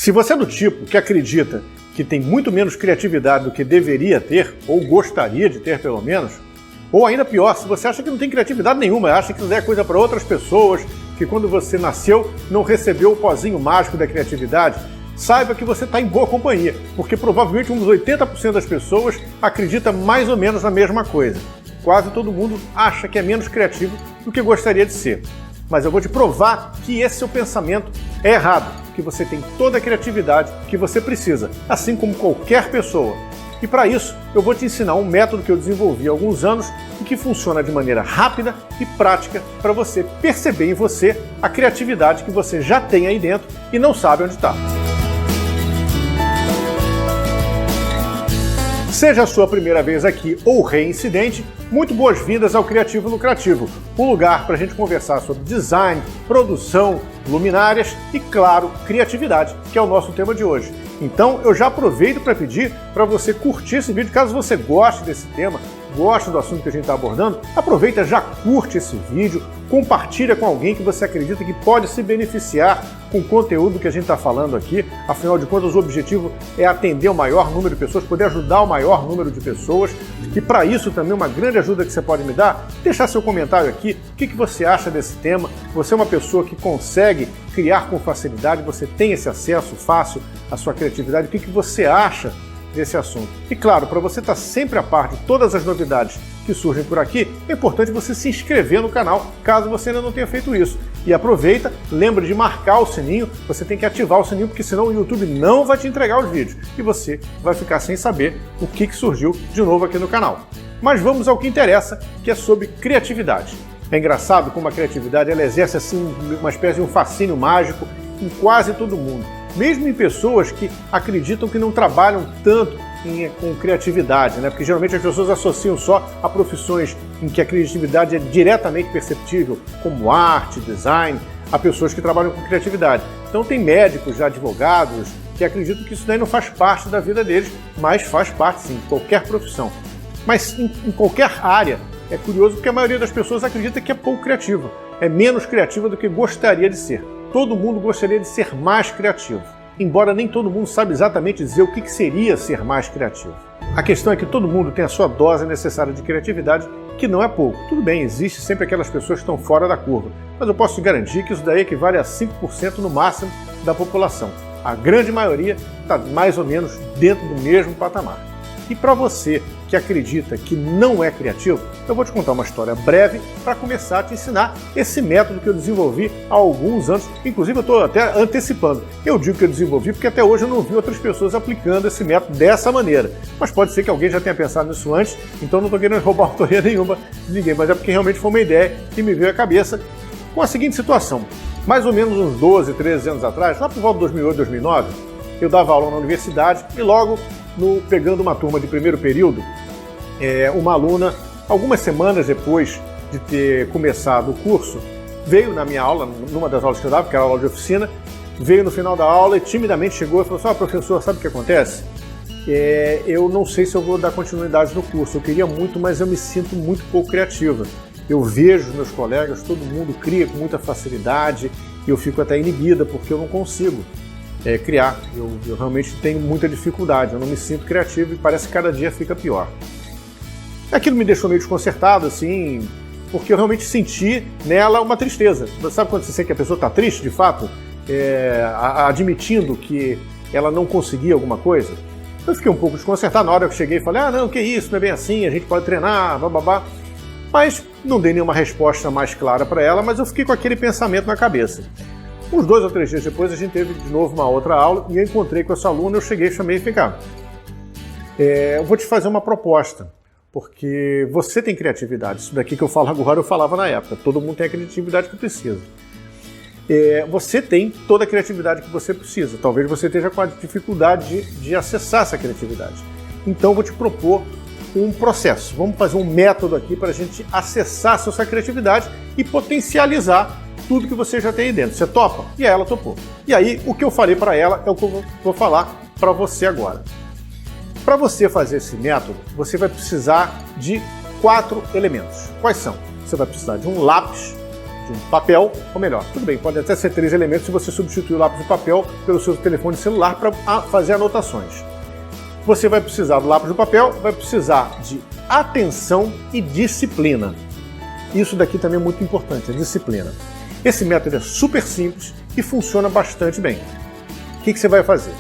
Se você é do tipo que acredita que tem muito menos criatividade do que deveria ter, ou gostaria de ter pelo menos, ou ainda pior, se você acha que não tem criatividade nenhuma, acha que isso é coisa para outras pessoas, que quando você nasceu não recebeu o pozinho mágico da criatividade, saiba que você está em boa companhia, porque provavelmente uns 80% das pessoas acredita mais ou menos na mesma coisa. Quase todo mundo acha que é menos criativo do que gostaria de ser. Mas eu vou te provar que esse seu pensamento é errado, que você tem toda a criatividade que você precisa, assim como qualquer pessoa. E para isso, eu vou te ensinar um método que eu desenvolvi há alguns anos e que funciona de maneira rápida e prática para você perceber em você a criatividade que você já tem aí dentro e não sabe onde está. Seja a sua primeira vez aqui ou reincidente, muito boas-vindas ao Criativo Lucrativo, um lugar para a gente conversar sobre design, produção, luminárias e, claro, criatividade, que é o nosso tema de hoje. Então, eu já aproveito para pedir para você curtir esse vídeo, caso você goste desse tema, goste do assunto que a gente está abordando, aproveita, já curte esse vídeo, compartilha com alguém que você acredita que pode se beneficiar com o conteúdo que a gente está falando aqui. Afinal de contas, o objetivo é atender o maior número de pessoas, poder ajudar o maior número de pessoas. E para isso também uma grande ajuda que você pode me dar, deixar seu comentário aqui, o que você acha desse tema. Você é uma pessoa que consegue criar com facilidade, você tem esse acesso fácil à sua criatividade, o que você acha desse assunto. E claro, para você estar sempre a par de todas as novidades que surgem por aqui, é importante você se inscrever no canal, caso você ainda não tenha feito isso. E aproveita, lembra de marcar o sininho, você tem que ativar o sininho, porque senão o YouTube não vai te entregar os vídeos e você vai ficar sem saber o que surgiu de novo aqui no canal. Mas vamos ao que interessa, que é sobre criatividade. É engraçado como a criatividade ela exerce assim uma espécie de um fascínio mágico em quase todo mundo. Mesmo em pessoas que acreditam que não trabalham tanto com criatividade, né? Porque geralmente as pessoas associam só a profissões em que a criatividade é diretamente perceptível, como arte, design, a pessoas que trabalham com criatividade. Então tem médicos, advogados, que acreditam que isso daí não faz parte da vida deles, mas faz parte sim, de qualquer profissão. Mas em qualquer área, é curioso porque a maioria das pessoas acredita que é pouco criativa, é menos criativa do que gostaria de ser. Todo mundo gostaria de ser mais criativo, embora nem todo mundo sabe exatamente dizer o que seria ser mais criativo. A questão é que todo mundo tem a sua dose necessária de criatividade, que não é pouco. Tudo bem, existe sempre aquelas pessoas que estão fora da curva, mas eu posso te garantir que isso daí equivale a 5% no máximo da população. A grande maioria está mais ou menos dentro do mesmo patamar. E para você que acredita que não é criativo, eu vou te contar uma história breve para começar a te ensinar esse método que eu desenvolvi há alguns anos. Inclusive, eu estou até antecipando. Eu digo que eu desenvolvi porque até hoje eu não vi outras pessoas aplicando esse método dessa maneira. Mas pode ser que alguém já tenha pensado nisso antes, então não estou querendo roubar autoria nenhuma de ninguém, mas é porque realmente foi uma ideia que me veio à cabeça com a seguinte situação. Mais ou menos uns 12, 13 anos atrás, lá por volta de 2008, 2009, eu dava aula na universidade e logo pegando uma turma de primeiro período, uma aluna, algumas semanas depois de ter começado o curso, veio na minha aula, numa das aulas que eu dava, que era a aula de oficina, veio no final da aula e timidamente chegou e falou assim: professor, sabe o que acontece? Eu não sei se eu vou dar continuidade no curso, eu queria muito, mas eu me sinto muito pouco criativa. Eu vejo os meus colegas, todo mundo cria com muita facilidade e eu fico até inibida porque eu não consigo criar. Eu realmente tenho muita dificuldade, eu não me sinto criativo e parece que cada dia fica pior. Aquilo me deixou meio desconcertado, assim, porque eu realmente senti nela uma tristeza. Você sabe quando você sente que a pessoa está triste, de fato, admitindo que ela não conseguia alguma coisa? Eu fiquei um pouco desconcertado na hora que eu cheguei e falei: não, que isso, não é bem assim, a gente pode treinar, bababá. Mas não dei nenhuma resposta mais clara para ela, mas eu fiquei com aquele pensamento na cabeça. Uns 2 ou 3 dias depois, a gente teve de novo uma outra aula e eu encontrei com essa aluna, eu cheguei, chamei e falei: eu vou te fazer uma proposta, porque você tem criatividade. Isso daqui que eu falo agora, eu falava na época. Todo mundo tem a criatividade que precisa. Você tem toda a criatividade que você precisa. Talvez você esteja com a dificuldade de acessar essa criatividade. Então, eu vou te propor um processo. Vamos fazer um método aqui para a gente acessar a sua criatividade e potencializar tudo que você já tem aí dentro. Você topa? E ela topou. E aí, o que eu falei para ela é o que eu vou falar para você agora. Para você fazer esse método, você vai precisar de 4 elementos. Quais são? Você vai precisar de um lápis, de um papel, ou melhor, tudo bem, pode até ser 3 elementos se você substituir o lápis de papel pelo seu telefone celular para fazer anotações. Você vai precisar do lápis de papel, vai precisar de atenção e disciplina. Isso daqui também é muito importante, a disciplina. Esse método é super simples e funciona bastante bem. O que você vai fazer?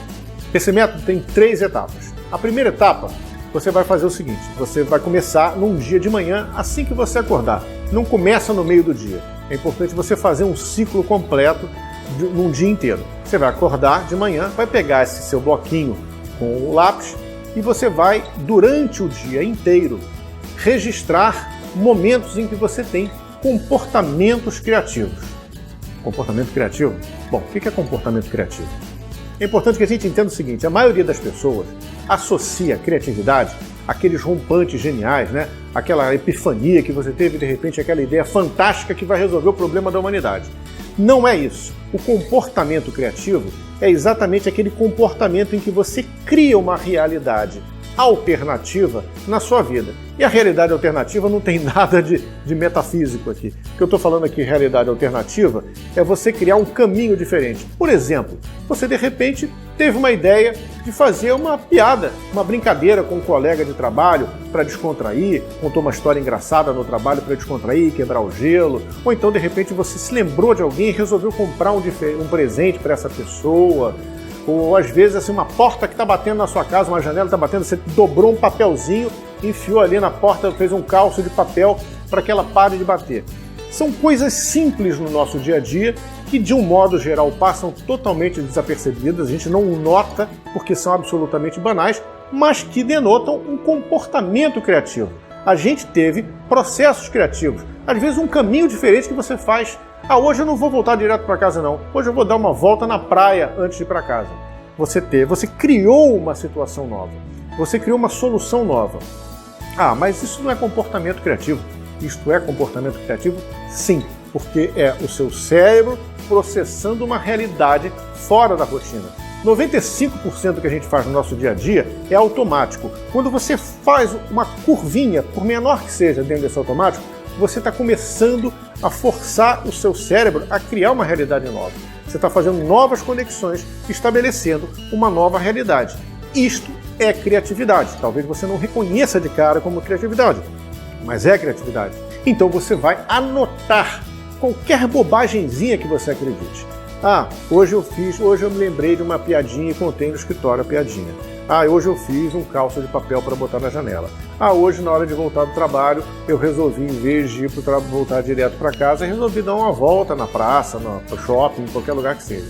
Esse método tem 3 etapas. A primeira etapa, você vai fazer o seguinte, você vai começar num dia de manhã, assim que você acordar. Não começa no meio do dia. É importante você fazer um ciclo completo num dia inteiro. Você vai acordar de manhã, vai pegar esse seu bloquinho com o lápis e você vai, durante o dia inteiro, registrar momentos em que você tem comportamentos criativos. Comportamento criativo? Bom, o que é comportamento criativo? É importante que a gente entenda o seguinte, a maioria das pessoas associa criatividade àqueles rompantes geniais, né? Aquela epifania que você teve, de repente, aquela ideia fantástica que vai resolver o problema da humanidade. Não é isso. O comportamento criativo é exatamente aquele comportamento em que você cria uma realidade alternativa na sua vida. E a realidade alternativa não tem nada de metafísico aqui. O que eu estou falando aqui, realidade alternativa, é você criar um caminho diferente. Por exemplo, você de repente teve uma ideia de fazer uma piada, uma brincadeira com um colega de trabalho para descontrair, contou uma história engraçada no trabalho para descontrair, quebrar o gelo, ou então de repente você se lembrou de alguém e resolveu comprar um presente para essa pessoa. Ou às vezes assim, uma porta que está batendo na sua casa, uma janela está batendo, você dobrou um papelzinho, enfiou ali na porta, fez um calço de papel para que ela pare de bater. São coisas simples no nosso dia a dia que de um modo geral passam totalmente desapercebidas, a gente não nota porque são absolutamente banais, mas que denotam um comportamento criativo. A gente teve processos criativos, às vezes um caminho diferente que você faz. Hoje eu não vou voltar direto para casa não, hoje eu vou dar uma volta na praia antes de ir para casa. Você criou uma situação nova, você criou uma solução nova. Mas isso não é comportamento criativo. Isto é comportamento criativo? Sim, porque é o seu cérebro processando uma realidade fora da rotina. 95% do que a gente faz no nosso dia a dia é automático. Quando você faz uma curvinha, por menor que seja dentro desse automático, você está começando a forçar o seu cérebro a criar uma realidade nova. Você está fazendo novas conexões, estabelecendo uma nova realidade. Isto é criatividade. Talvez você não reconheça de cara como criatividade, mas é criatividade. Então você vai anotar qualquer bobagemzinha que você acredite. Hoje eu me lembrei de uma piadinha e contei no escritório a piadinha. Hoje eu fiz um calço de papel para botar na janela. Hoje na hora de voltar do trabalho, eu resolvi, em vez de voltar direto para casa, resolvi dar uma volta na praça, no shopping, em qualquer lugar que seja.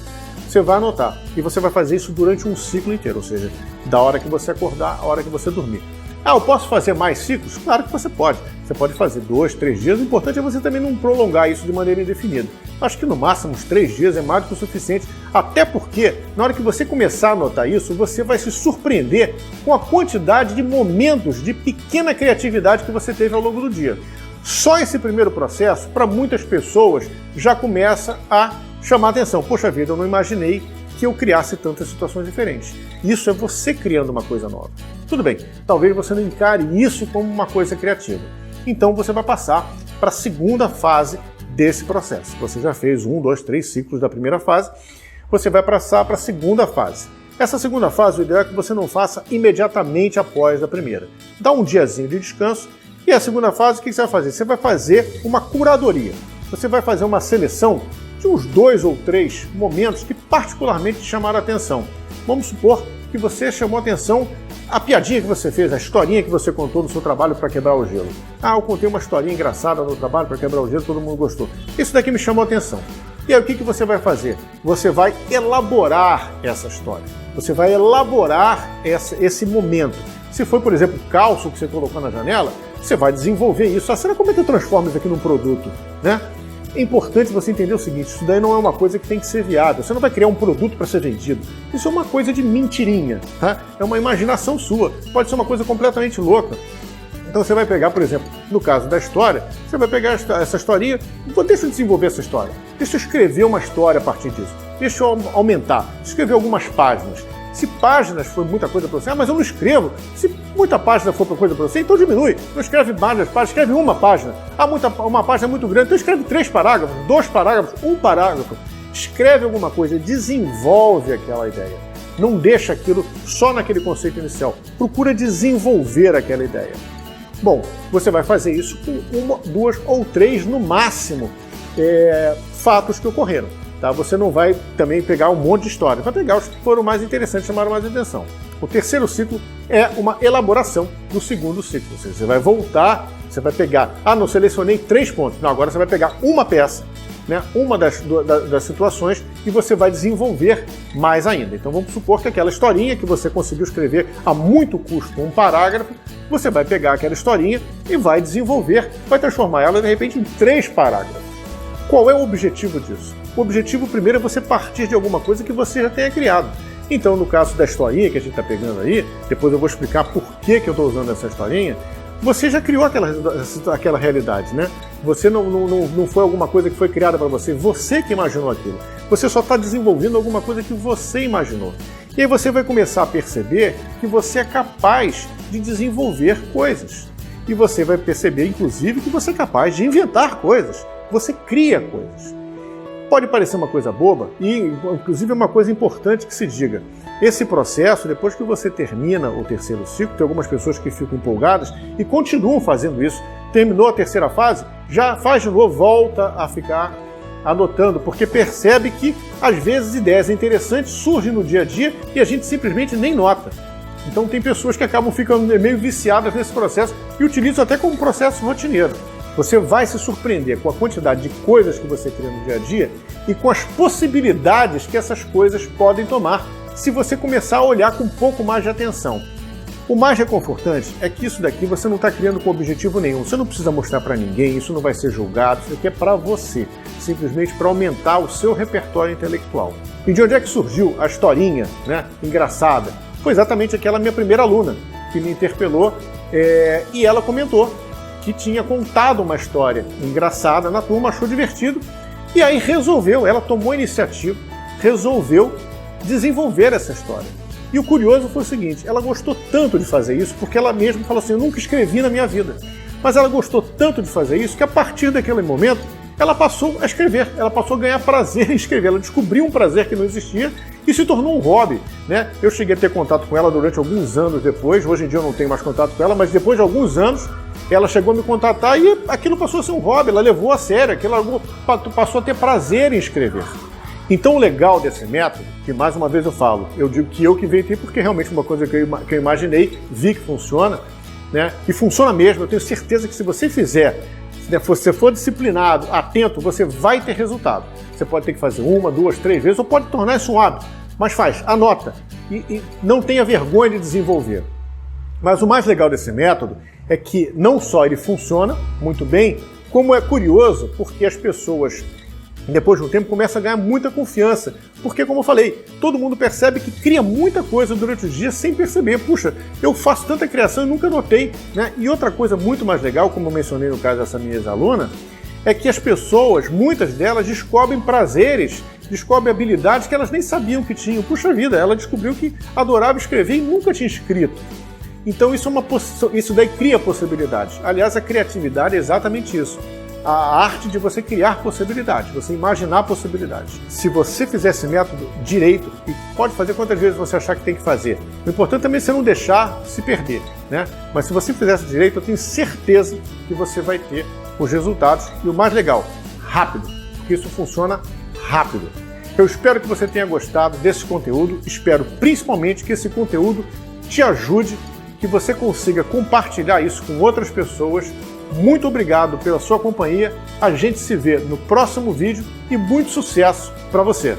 Você vai anotar e você vai fazer isso durante um ciclo inteiro, ou seja, da hora que você acordar à hora que você dormir. Eu posso fazer mais ciclos? Claro que você pode. Você pode fazer 2, 3 dias. O importante é você também não prolongar isso de maneira indefinida. Acho que no máximo uns 3 dias é mais do que o suficiente, até porque na hora que você começar a notar isso, você vai se surpreender com a quantidade de momentos de pequena criatividade que você teve ao longo do dia. Só esse primeiro processo, para muitas pessoas, já começa a chamar a atenção. Poxa vida, eu não imaginei que eu criasse tantas situações diferentes. Isso é você criando uma coisa nova. Tudo bem, talvez você não encare isso como uma coisa criativa. Então você vai passar para a segunda fase desse processo. Você já fez 1, 2, 3 ciclos da primeira fase, você vai passar para a segunda fase. Essa segunda fase, o ideal é que você não faça imediatamente após a primeira. Dá um diazinho de descanso e a segunda fase, o que você vai fazer? Você vai fazer uma curadoria. Você vai fazer uma seleção de uns 2 ou 3 momentos que particularmente te chamaram a atenção. Vamos supor que você chamou a atenção a piadinha que você fez, a historinha que você contou no seu trabalho para quebrar o gelo. Eu contei uma historinha engraçada no trabalho para quebrar o gelo, todo mundo gostou. Isso daqui me chamou a atenção. E aí o que você vai fazer? Você vai elaborar essa história. Você vai elaborar esse momento. Se foi, por exemplo, o calço que você colocou na janela, você vai desenvolver isso. Será como é que eu transformo isso aqui num produto, né? É importante você entender o seguinte, isso daí não é uma coisa que tem que ser viável, você não vai criar um produto para ser vendido, isso é uma coisa de mentirinha, tá? É uma imaginação sua, pode ser uma coisa completamente louca. Então você vai pegar, por exemplo, no caso da história, você vai pegar essa historinha, deixa eu desenvolver essa história, deixa eu escrever uma história a partir disso, deixa eu aumentar, escrever algumas páginas, Se páginas foi muita coisa para você, mas eu não escrevo. Se muita página for coisa para você, então diminui. Não escreve várias páginas, escreve uma página. Uma página é muito grande, então escreve 3 parágrafos, 2 parágrafos, 1 parágrafo. Escreve alguma coisa, desenvolve aquela ideia. Não deixa aquilo só naquele conceito inicial. Procura desenvolver aquela ideia. Bom, você vai fazer isso com 1, 2 ou 3 no máximo fatos que ocorreram. Tá? Você não vai também pegar um monte de história, vai pegar os que foram mais interessantes, chamaram mais atenção. O terceiro ciclo é uma elaboração do segundo ciclo. Ou seja, você vai voltar, você vai pegar, não selecionei 3 pontos, não, agora você vai pegar uma peça, né, uma das situações e você vai desenvolver mais ainda. Então vamos supor que aquela historinha que você conseguiu escrever a muito custo, um parágrafo, você vai pegar aquela historinha e vai desenvolver, vai transformar ela de repente em 3 parágrafos. Qual é o objetivo disso? O objetivo primeiro é você partir de alguma coisa que você já tenha criado. Então, no caso da historinha que a gente está pegando aí, depois eu vou explicar por que eu estou usando essa historinha, você já criou aquela realidade, né? Você não foi alguma coisa que foi criada para você, você que imaginou aquilo. Você só está desenvolvendo alguma coisa que você imaginou. E aí você vai começar a perceber que você é capaz de desenvolver coisas. E você vai perceber, inclusive, que você é capaz de inventar coisas. Você cria coisas. Pode parecer uma coisa boba e, inclusive, é uma coisa importante que se diga. Esse processo, depois que você termina o terceiro ciclo, tem algumas pessoas que ficam empolgadas e continuam fazendo isso. Terminou a terceira fase, já faz de novo, volta a ficar anotando, porque percebe que, às vezes, ideias interessantes surgem no dia a dia e a gente simplesmente nem nota. Então tem pessoas que acabam ficando meio viciadas nesse processo e utilizam até como processo rotineiro. Você vai se surpreender com a quantidade de coisas que você cria no dia a dia e com as possibilidades que essas coisas podem tomar se você começar a olhar com um pouco mais de atenção. O mais reconfortante é que isso daqui você não está criando com objetivo nenhum. Você não precisa mostrar para ninguém, isso não vai ser julgado, isso aqui é para você, simplesmente para aumentar o seu repertório intelectual. E de onde é que surgiu a historinha, né, engraçada? Foi exatamente aquela minha primeira aluna que me interpelou e ela comentou que tinha contado uma história engraçada na turma, achou divertido, e aí ela tomou a iniciativa, resolveu desenvolver essa história. E o curioso foi o seguinte, ela gostou tanto de fazer isso, porque ela mesma falou assim, eu nunca escrevi na minha vida, mas ela gostou tanto de fazer isso, que a partir daquele momento, ela passou a escrever, ela passou a ganhar prazer em escrever, ela descobriu um prazer que não existia e se tornou um hobby, né? Eu cheguei a ter contato com ela durante alguns anos depois, hoje em dia eu não tenho mais contato com ela, mas depois de alguns anos, ela chegou a me contatar e aquilo passou a ser um hobby, ela levou a sério, aquilo passou a ter prazer em escrever. Então o legal desse método, que mais uma vez eu falo, eu digo que eu que inventei porque realmente uma coisa que eu imaginei, vi que funciona, né? E funciona mesmo, eu tenho certeza que se você fizer, se você for disciplinado, atento, você vai ter resultado. Você pode ter que fazer 1, 2, 3 vezes ou pode tornar isso um hábito, mas faz, anota e não tenha vergonha de desenvolver. Mas o mais legal desse método é que não só ele funciona muito bem, como é curioso porque as pessoas, depois de um tempo, começam a ganhar muita confiança. Porque, como eu falei, todo mundo percebe que cria muita coisa durante o dia sem perceber. Puxa, eu faço tanta criação e nunca notei, né? E outra coisa muito mais legal, como eu mencionei no caso dessa minha ex-aluna, é que as pessoas, muitas delas, descobrem prazeres, descobrem habilidades que elas nem sabiam que tinham. Puxa vida, ela descobriu que adorava escrever e nunca tinha escrito. Então isso daí cria possibilidades. Aliás, a criatividade é exatamente isso. A arte de você criar possibilidades, você imaginar possibilidades. Se você fizer esse método direito, e pode fazer quantas vezes você achar que tem que fazer, o importante também é você não deixar se perder, né? Mas se você fizer isso direito, eu tenho certeza que você vai ter os resultados e o mais legal, rápido, porque isso funciona rápido. Eu espero que você tenha gostado desse conteúdo, espero principalmente que esse conteúdo te ajude, que você consiga compartilhar isso com outras pessoas. Muito obrigado pela sua companhia, a gente se vê no próximo vídeo e muito sucesso para você!